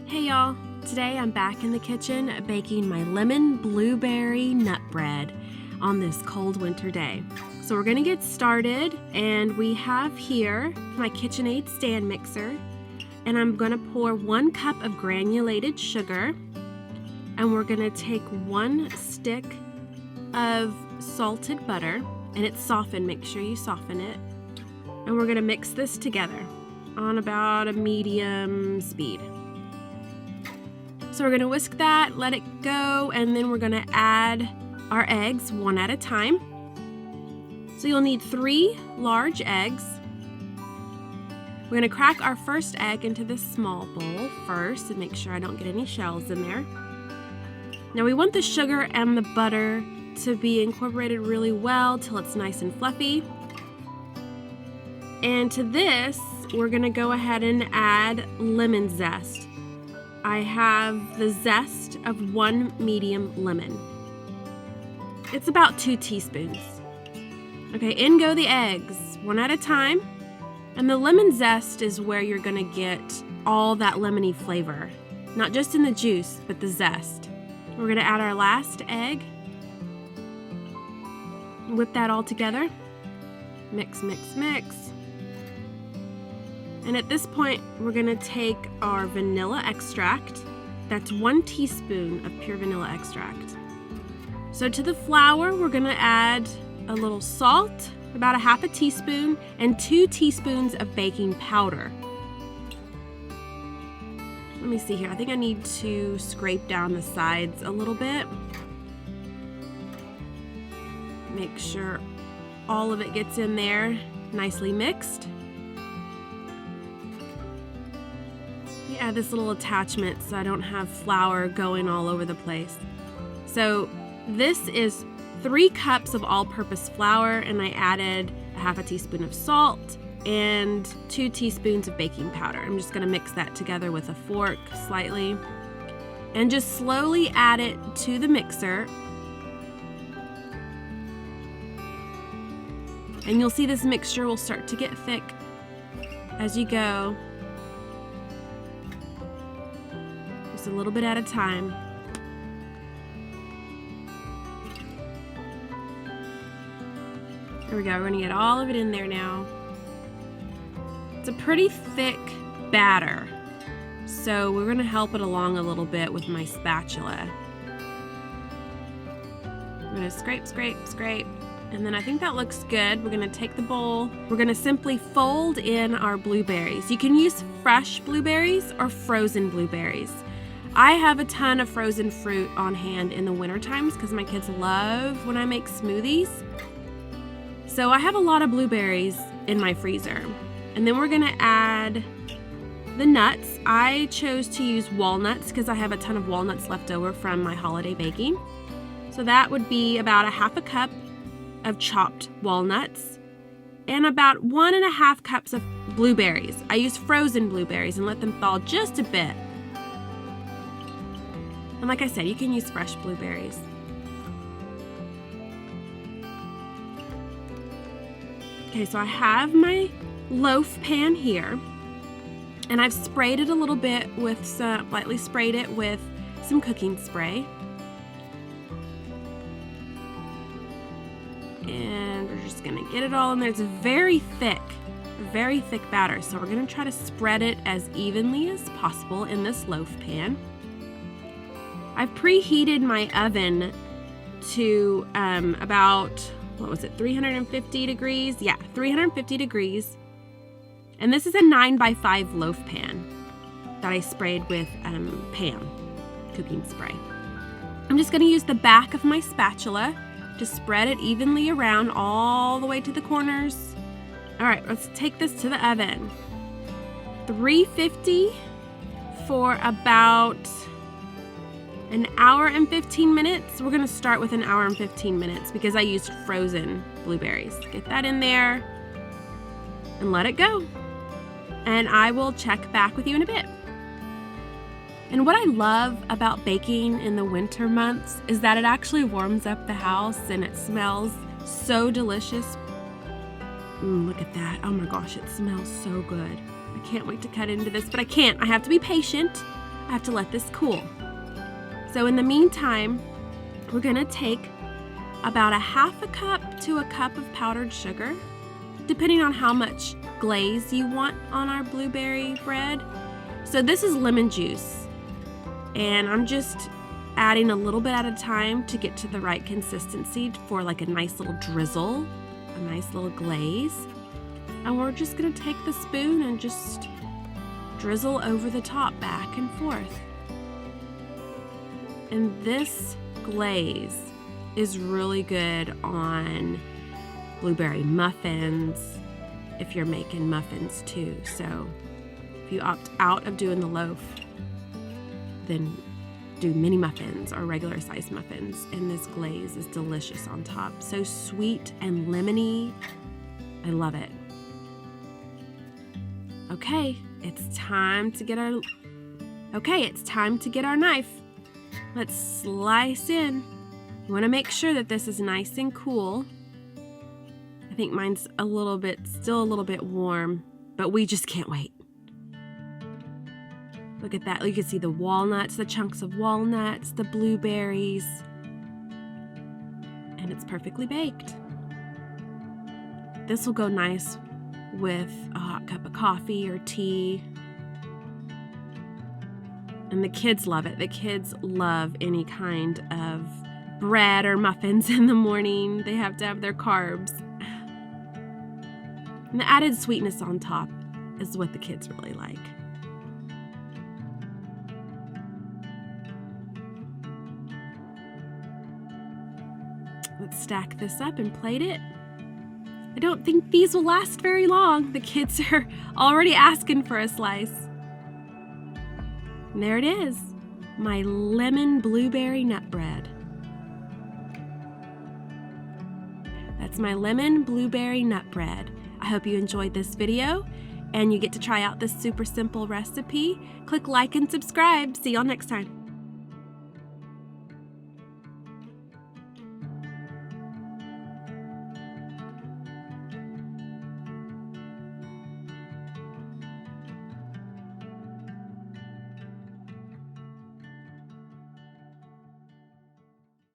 Hey y'all, today I'm back in the kitchen baking my lemon blueberry nut bread on this cold winter day. So we're gonna get started, and we have here my KitchenAid stand mixer, and I'm gonna pour 1 cup of granulated sugar, and we're gonna take 1 stick of salted butter, and it's softened, make sure you soften it, and we're gonna mix this together on about a medium speed. So we're gonna whisk that, let it go, and then we're gonna add our eggs 1 at a time. So you'll need 3 large eggs. We're gonna crack our first egg into this small bowl first and make sure I don't get any shells in there. Now we want the sugar and the butter to be incorporated really well till it's nice and fluffy. And to this, we're gonna go ahead and add lemon zest. I have the zest of 1 medium lemon. It's about 2 teaspoons. Okay, in go the eggs, 1 at a time. And the lemon zest is where you're gonna get all that lemony flavor. Not just in the juice, but the zest. We're gonna add our last egg. Whip that all together. Mix, mix, mix. And at this point, we're gonna take our vanilla extract. That's 1 teaspoon of pure vanilla extract. So to the flour, we're gonna add a little salt, about a 1/2 teaspoon, and 2 teaspoons of baking powder. Let me see here, I think I need to scrape down the sides a little bit. Make sure all of it gets in there, nicely mixed. Add this little attachment so I don't have flour going all over the place. So this is 3 cups of all-purpose flour, and I added a 1/2 teaspoon of salt and 2 teaspoons of baking powder. I'm just gonna mix that together with a fork slightly and just slowly add it to the mixer. And you'll see this mixture will start to get thick as you go. Just a little bit at a time. There we go, we're gonna get all of it in there now. It's a pretty thick batter, so we're gonna help it along a little bit with my spatula. I'm gonna scrape, scrape, scrape, and then I think that looks good. We're gonna take the bowl. We're gonna simply fold in our blueberries. You can use fresh blueberries or frozen blueberries. I have a ton of frozen fruit on hand in the winter times because my kids love when I make smoothies. So I have a lot of blueberries in my freezer. And then we're gonna add the nuts. I chose to use walnuts because I have a ton of walnuts left over from my holiday baking. So that would be about a 1/2 cup of chopped walnuts and about 1.5 cups of blueberries. I use frozen blueberries and let them thaw just a bit. And like I said, you can use fresh blueberries. Okay, so I have my loaf pan here, and I've sprayed it a little bit with lightly sprayed it with some cooking spray. And we're just gonna get it all in there. It's a very thick batter, so we're gonna try to spread it as evenly as possible in this loaf pan. I've preheated my oven to about, 350 degrees? Yeah, 350 degrees. And this is a 9x5 loaf pan that I sprayed with Pam cooking spray. I'm just gonna use the back of my spatula to spread it evenly around all the way to the corners. All right, let's take this to the oven. 350 for about an hour and 15 minutes. We're gonna start with an hour and 15 minutes because I used frozen blueberries. Get that in there and let it go. And I will check back with you in a bit. And what I love about baking in the winter months is that it actually warms up the house and it smells so delicious. Look at that. Oh my gosh, it smells so good. I can't wait to cut into this, but I can't. I have to be patient. I have to let this cool. So in the meantime, we're gonna take about a half a cup to a cup of powdered sugar, depending on how much glaze you want on our blueberry bread. So this is lemon juice, and I'm just adding a little bit at a time to get to the right consistency for like a nice little drizzle, a nice little glaze. And we're just gonna take the spoon and just drizzle over the top back and forth. And this glaze is really good on blueberry muffins if you're making muffins too. So if you opt out of doing the loaf, then do mini muffins or regular size muffins, and this glaze is delicious on top. So sweet and lemony. I love it. Okay, it's time to get our knife. Let's slice in. You want to make sure that this is nice and cool. I think mine's still a little bit warm, but we just can't wait. Look at that. You can see the walnuts, the chunks of walnuts, the blueberries, and it's perfectly baked. This will go nice with a hot cup of coffee or tea. And the kids love it. The kids love any kind of bread or muffins in the morning. They have to have their carbs. And the added sweetness on top is what the kids really like. Let's stack this up and plate it. I don't think these will last very long. The kids are already asking for a slice. And there it is, my lemon blueberry nut bread. That's my lemon blueberry nut bread. I hope you enjoyed this video and you get to try out this super simple recipe. Click like and subscribe. See y'all next time.